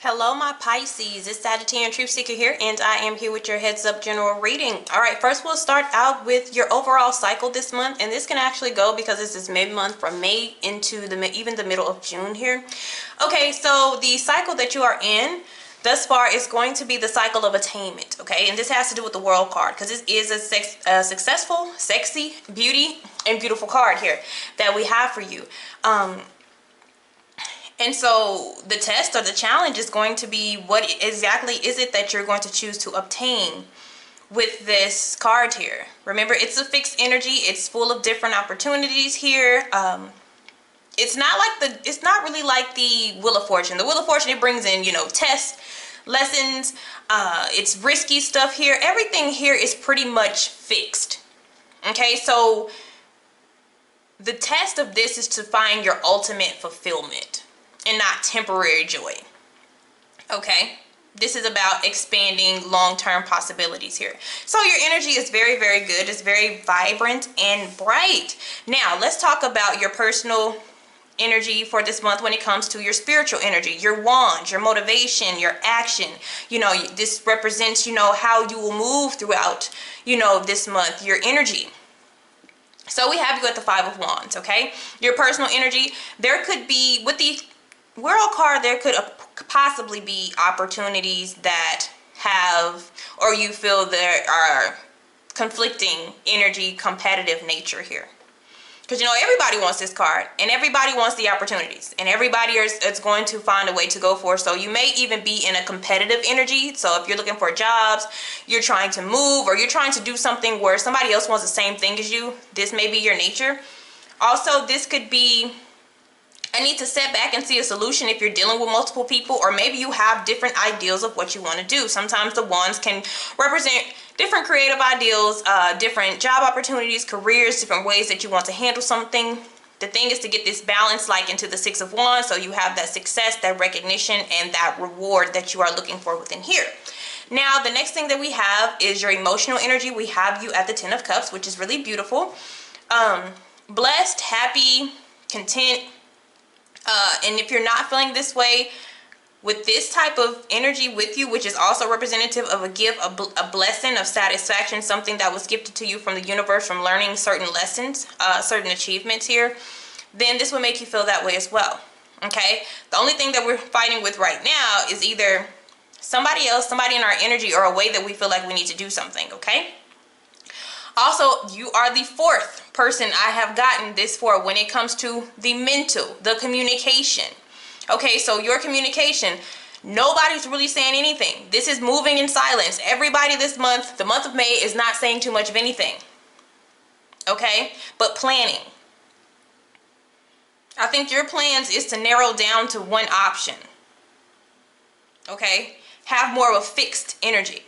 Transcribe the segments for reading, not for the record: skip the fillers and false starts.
Hello, my Pisces. It's Sagittarian Truth Seeker here, and I am here with your heads up general reading. All right, first we'll start out with your overall cycle this month, and this can actually go because this is mid-month from May into even the middle of June here. Okay, so the cycle that you are in thus far is going to be the cycle of attainment. Okay, and this has to do with the World card because this is a successful, sexy, beauty, and beautiful card here that we have for you. And so the test or the challenge is going to be, what exactly is it that you're going to choose to obtain with this card here? Remember, it's a fixed energy. It's full of different opportunities here. It's not really like the Wheel of Fortune. The Wheel of Fortune, it brings in, tests, lessons. It's risky stuff here. Everything here is pretty much fixed. Okay, so the test of this is to find your ultimate fulfillment and not temporary joy. Okay, this is about expanding long-term possibilities here. So your energy is very, very good. It's very vibrant and bright. Now let's talk about your personal energy for this month when it comes to your spiritual energy, your wand, your motivation, your action. This represents, how you will move throughout, this month, your energy. So we have you at the Five of Wands, okay? Your personal energy, there could be, with the World card, there could possibly be opportunities that have, or you feel there are conflicting energy, competitive nature here. Because, everybody wants this card, and everybody wants the opportunities, and everybody is going to find a way to go for it. So you may even be in a competitive energy. So if you're looking for jobs, you're trying to move, or you're trying to do something where somebody else wants the same thing as you, this may be your nature. Also, this could be I need to step back and see a solution if you're dealing with multiple people, or maybe you have different ideals of what you want to do. Sometimes the wands can represent different creative ideals, different job opportunities, careers, different ways that you want to handle something. The thing is to get this balance like into the Six of Wands, so you have that success, that recognition, and that reward that you are looking for within here. Now, the next thing that we have is your emotional energy. We have you at the Ten of Cups, which is really beautiful. Blessed, happy, content. And if you're not feeling this way with this type of energy with you, which is also representative of a gift, a blessing of satisfaction, something that was gifted to you from the universe, from learning certain lessons, certain achievements here, then this will make you feel that way as well. Okay, the only thing that we're fighting with right now is either somebody else, somebody in our energy, or a way that we feel like we need to do something. Okay, also, you are the fourth person I have gotten this for when it comes to the mental, the communication. Okay, so your communication, nobody's really saying anything. This is moving in silence. Everybody this month, the month of May, is not saying too much of anything. Okay, but planning. I think your plans is to narrow down to one option. Okay, have more of a fixed energy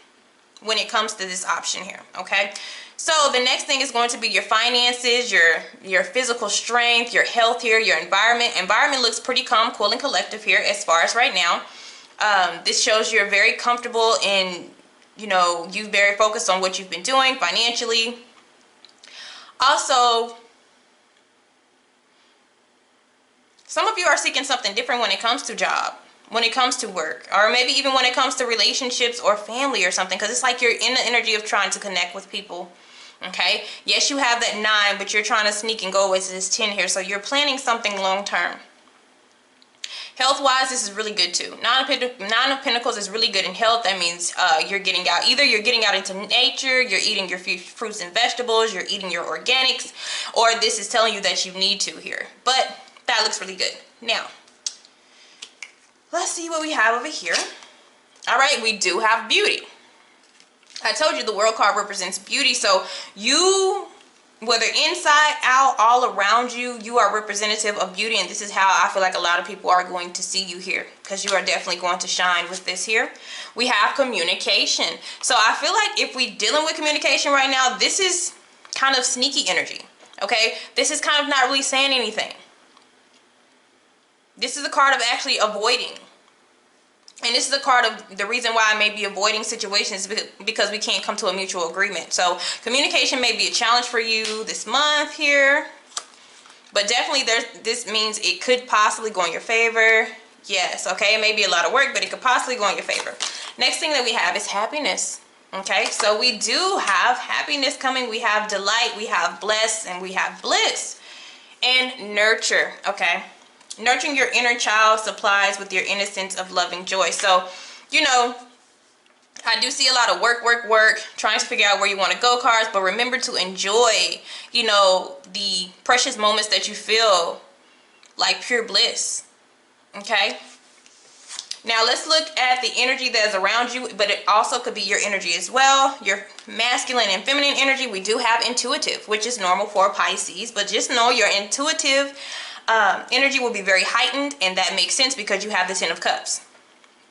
when it comes to this option here. Okay, so the next thing is going to be your finances, your physical strength, your health here, your environment. Environment looks pretty calm, cool, and collective here as far as right now. This shows you're very comfortable in, you're very focused on what you've been doing financially. Also, some of you are seeking something different when it comes to job, when it comes to work, or maybe even when it comes to relationships or family or something, because it's like you're in the energy of trying to connect with people. Okay, yes, you have that 9, but you're trying to sneak and go with this 10 here, so you're planning something long term. Health wise, this is really good too. Nine of Pentacles is really good in health. That means you're getting out, either you're getting out into nature, you're eating your fruits and vegetables, you're eating your organics, or this is telling you that you need to here. But that looks really good. Now let's see what we have over here. All right, we do have beauty. I told you the World card represents beauty, so you, whether inside, out, all around you, you are representative of beauty, and this is how I feel like a lot of people are going to see you here, because you are definitely going to shine with this here. We have communication. So I feel like if we're dealing with communication right now, this is kind of sneaky energy. Okay, this is kind of not really saying anything. This is a card of actually avoiding. And this is a card of the reason why I may be avoiding situations, because we can't come to a mutual agreement. So communication may be a challenge for you this month here. But definitely this means it could possibly go in your favor. Yes, okay, it may be a lot of work, but it could possibly go in your favor. Next thing that we have is happiness. Okay, so we do have happiness coming. We have delight, we have bless, and we have bliss. And nurture, okay? Nurturing your inner child supplies with your innocence of loving joy. So, you know, I do see a lot of work, trying to figure out where you want to go cards, but remember to enjoy, you know, the precious moments that you feel like pure bliss, okay? Now let's look at the energy that is around you, but it also could be your energy as well. Your masculine and feminine energy. We do have intuitive, which is normal for Pisces, but just know your intuitive energy will be very heightened, and that makes sense because you have the Ten of Cups.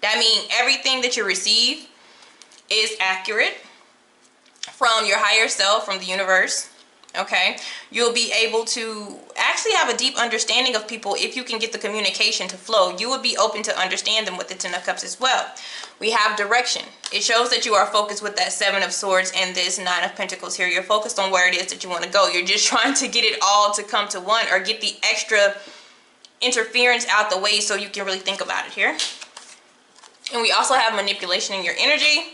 That means everything that you receive is accurate from your higher self, from the universe. Okay, you'll be able to actually have a deep understanding of people if you can get the communication to flow. You will be open to understand them with the Ten of Cups as well. We have direction. It shows that you are focused with that Seven of Swords and this Nine of Pentacles here. You're focused on where it is that you want to go. You're just trying to get it all to come to one, or get the extra interference out the way so you can really think about it here. And we also have manipulation in your energy.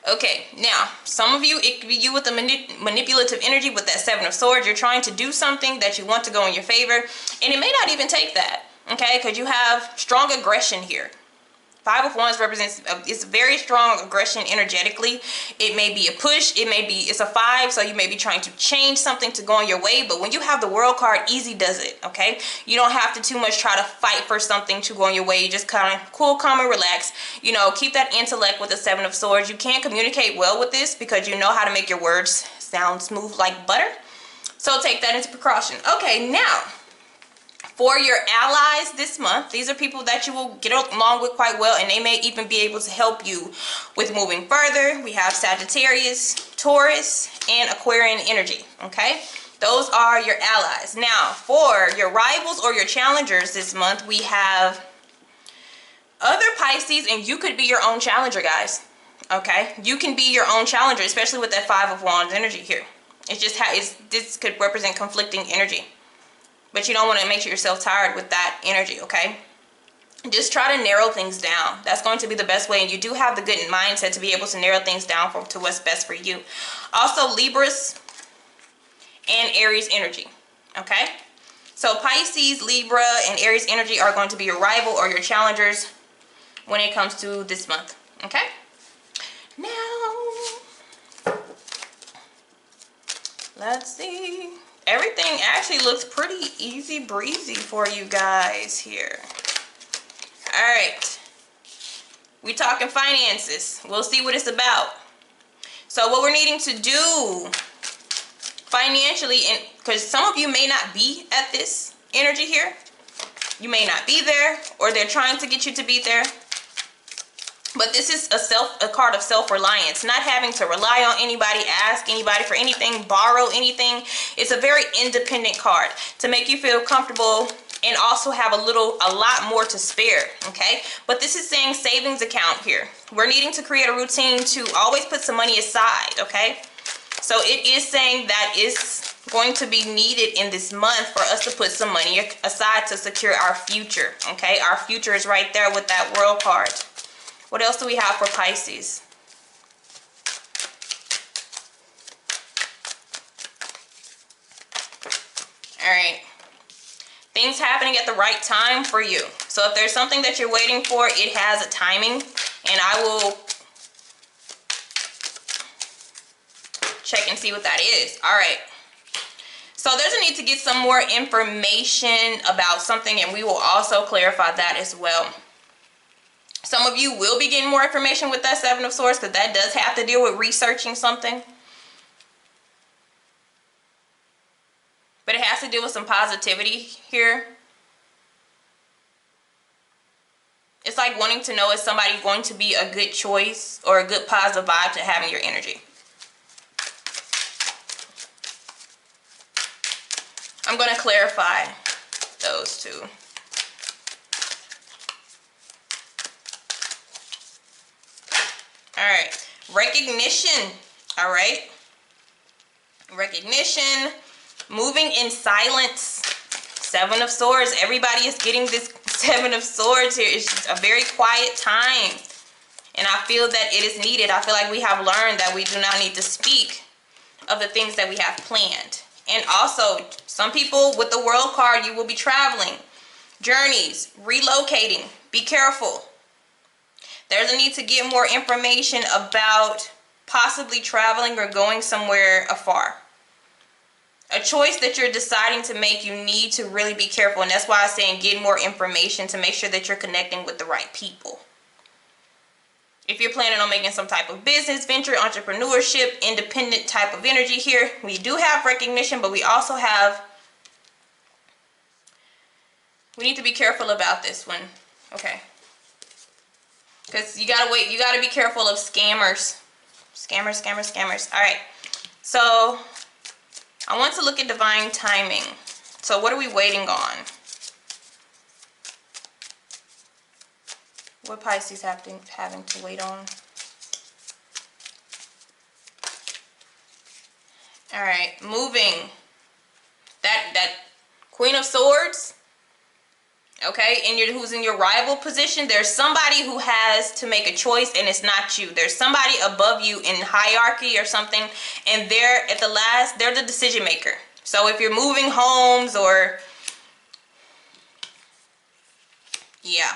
Okay, now, some of you, it could be you with the manipulative energy with that Seven of Swords. You're trying to do something that you want to go in your favor, and it may not even take that, okay, because you have strong aggression here. Five of Wands represents, it's very strong aggression energetically. It may be a push, it's a 5, so you may be trying to change something to go on your way, but when you have the World card, easy does it, okay? You don't have to too much try to fight for something to go on your way. You just kind of cool, calm, and relax. You know, keep that intellect with the Seven of Swords. You can't communicate well with this because you know how to make your words sound smooth like butter. So take that into precaution. Okay, now, for your allies this month, these are people that you will get along with quite well, and they may even be able to help you with moving further. We have Sagittarius, Taurus, and Aquarian energy, okay? Those are your allies. Now, for your rivals or your challengers this month, we have other Pisces, and you could be your own challenger, guys, okay? You can be your own challenger, especially with that Five of Wands energy here. It's just how this could represent conflicting energy. But you don't want to make yourself tired with that energy, okay? Just try to narrow things down. That's going to be the best way. And you do have the good mindset to be able to narrow things down to what's best for you. Also, Libras and Aries energy, okay? So Pisces, Libra, and Aries energy are going to be your rival or your challengers when it comes to this month, okay? Now, let's see. Everything actually looks pretty easy breezy for you guys here. All right, we talking finances. We'll see what it's about. So what we're needing to do financially, and because some of you may not be at this energy here, you may not be there, or they're trying to get you to be there. But this is a card of self-reliance, not having to rely on anybody, ask anybody for anything, borrow anything. It's a very independent card to make you feel comfortable and also have a lot more to spare, okay? But this is saying savings account here. We're needing to create a routine to always put some money aside, okay? So it is saying that it's going to be needed in this month for us to put some money aside to secure our future, okay? Our future is right there with that World card. What else do we have for Pisces? All right. Things happening at the right time for you. So if there's something that you're waiting for, it has a timing. And I will check and see what that is. All right. So there's a need to get some more information about something, and we will also clarify that as well. Some of you will be getting more information with that Seven of Swords, because that does have to deal with researching something. But it has to do with some positivity here. It's like wanting to know, is somebody going to be a good choice or a good positive vibe to having your energy. I'm going to clarify those two. All right, recognition. All right, recognition, moving in silence. Seven of Swords. Everybody is getting this Seven of Swords here. It's just a very quiet time. And I feel that it is needed. I feel like we have learned that we do not need to speak of the things that we have planned. And also, some people with the World card, you will be traveling, journeys, relocating. Be careful. There's a need to get more information about possibly traveling or going somewhere afar. A choice that you're deciding to make, you need to really be careful. And that's why I'm saying get more information to make sure that you're connecting with the right people. If you're planning on making some type of business venture, entrepreneurship, independent type of energy here, we do have recognition, but we also have, we need to be careful about this one. Okay. Because you gotta wait, you gotta be careful of scammers. Scammers. All right. So I want to look at divine timing. So what are we waiting on? What Pisces having to wait on? All right, moving. That Queen of Swords. Okay, and who's in your rival position. There's somebody who has to make a choice, and it's not you. There's somebody above you in hierarchy or something, and they're at the last. They're the decision maker. So if you're moving homes or yeah.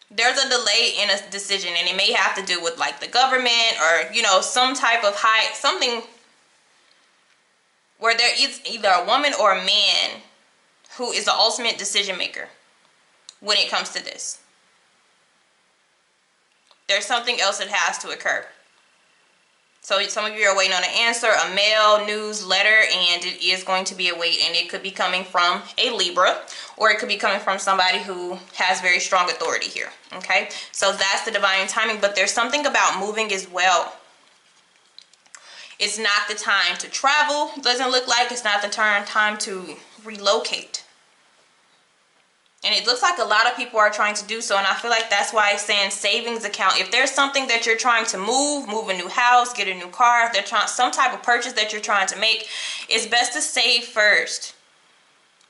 There's a delay in a decision, and it may have to do with like the government or, you know, some type of something where there is either a woman or a man who is the ultimate decision maker when it comes to this. There's something else that has to occur. So some of you are waiting on an answer, a mail, news, letter, and it is going to be a wait, and it could be coming from a Libra, or it could be coming from somebody who has very strong authority here, okay? So that's the divine timing, but there's something about moving as well. It's not the time to travel, doesn't look like. It's not the time to relocate. And it looks like a lot of people are trying to do so, and I feel like that's why it's saying savings account. If there's something that you're trying to move a new house, get a new car, if they're trying some type of purchase that you're trying to make, it's best to save first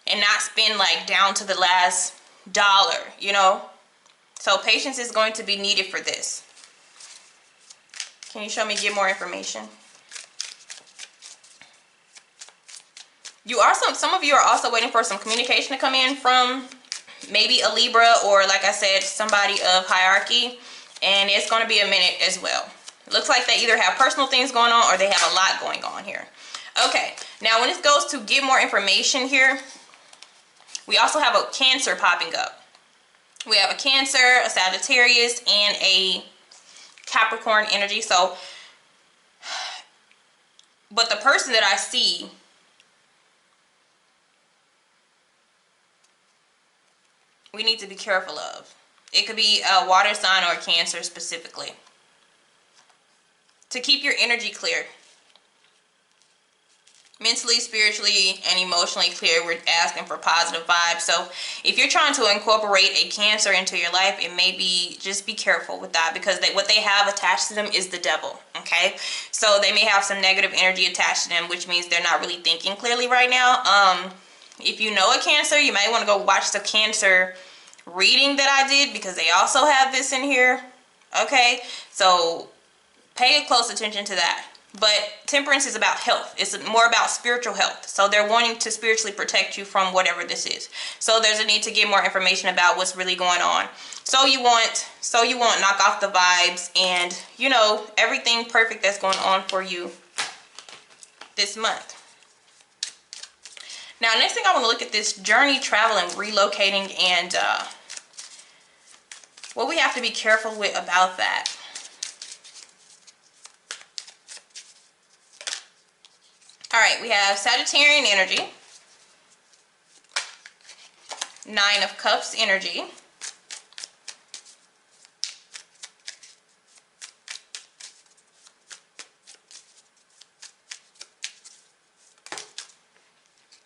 and not spend like down to the last dollar, you know? So patience is going to be needed for this. Can you show me, get more information? Some of you are also waiting for some communication to come in from maybe a Libra, or like I said, somebody of hierarchy, and it's going to be a minute as well. It looks like they either have personal things going on or they have a lot going on here. Okay, now when it goes to get more information here, we also have a Cancer popping up. We have a Cancer, a Sagittarius, and a Capricorn energy. So, but the person that I see, we need to be careful of. It could be a water sign or a Cancer specifically. To keep your energy clear. Mentally, spiritually, and emotionally clear, we're asking for positive vibes. So if you're trying to incorporate a Cancer into your life, it may be, just be careful with that, because what they have attached to them is the devil, okay? So they may have some negative energy attached to them, which means they're not really thinking clearly right now. If you know a Cancer, you might want to go watch the Cancer reading that I did, because they also have this in here, okay? So pay close attention to that. But Temperance is about health. It's more about spiritual health. So they're wanting to spiritually protect you from whatever this is. So there's a need to get more information about what's really going on. So you want knock off the vibes and, you know, everything perfect that's going on for you this month. Now, next thing I want to look at this journey, traveling, relocating, and what we have to be careful with about that. All right, we have Sagittarian energy, 9 of Cups energy,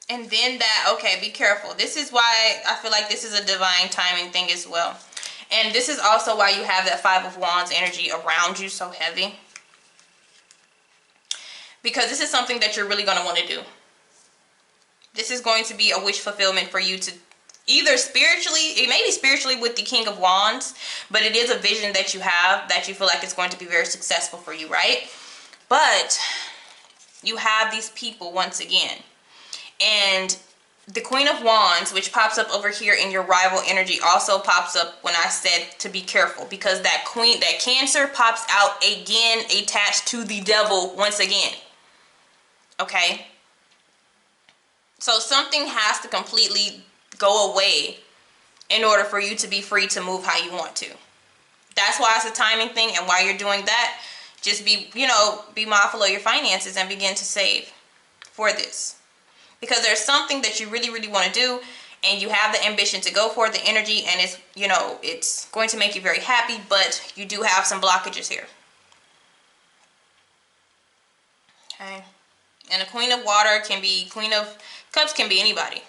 and then that, okay, be careful. This is why I feel like this is a divine timing thing as well. And this is also why you have that 5 of Wands energy around you so heavy. Because this is something that you're really going to want to do. This is going to be a wish fulfillment for you to either spiritually, it may be spiritually with the King of Wands, but it is a vision that you have that you feel like it's going to be very successful for you, right? But you have these people once again, and the Queen of Wands, which pops up over here in your rival energy, also pops up when I said to be careful, because that Cancer pops out again attached to the devil once again. Okay? So something has to completely go away in order for you to be free to move how you want to. That's why it's a timing thing, and while you're doing that, just be, be mindful of your finances and begin to save for this. Because there's something that you really, really want to do, and you have the ambition to go for the energy, and it's, it's going to make you very happy, but you do have some blockages here. Okay. And the Queen of Water can be, Queen of Cups can be anybody.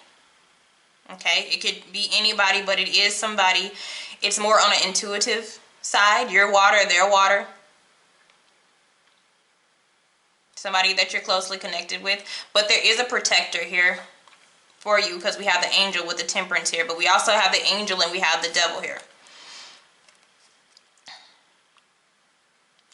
Okay. It could be anybody, but it is somebody. It's more on an intuitive side. Your water, their water. Somebody that you're closely connected with, but there is a protector here for you, because we have the angel with the Temperance here, but we also have the angel and we have the devil here.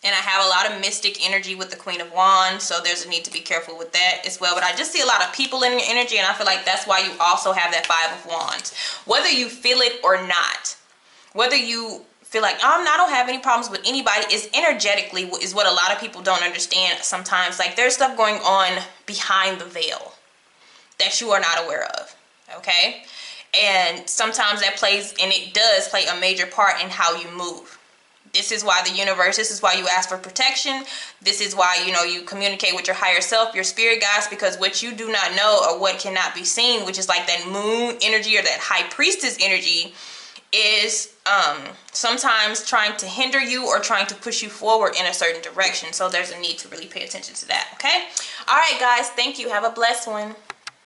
And I have a lot of mystic energy with the Queen of Wands, so there's a need to be careful with that as well. But I just see a lot of people in your energy, and I feel like that's why you also have that Five of Wands. Whether you feel it or not, whether you feel like, I don't have any problems with anybody, is energetically is what a lot of people don't understand sometimes. Like, there's stuff going on behind the veil that you are not aware of, okay? And sometimes that plays, and it does play a major part in how you move. This is why the universe, this is why you ask for protection. This is why, you communicate with your higher self, your spirit guides, because what you do not know, or what cannot be seen, which is like that moon energy or that high priestess energy, is sometimes trying to hinder you or trying to push you forward in a certain direction. So there's a need to really pay attention to that, okay? All right, guys, thank you. Have a blessed one.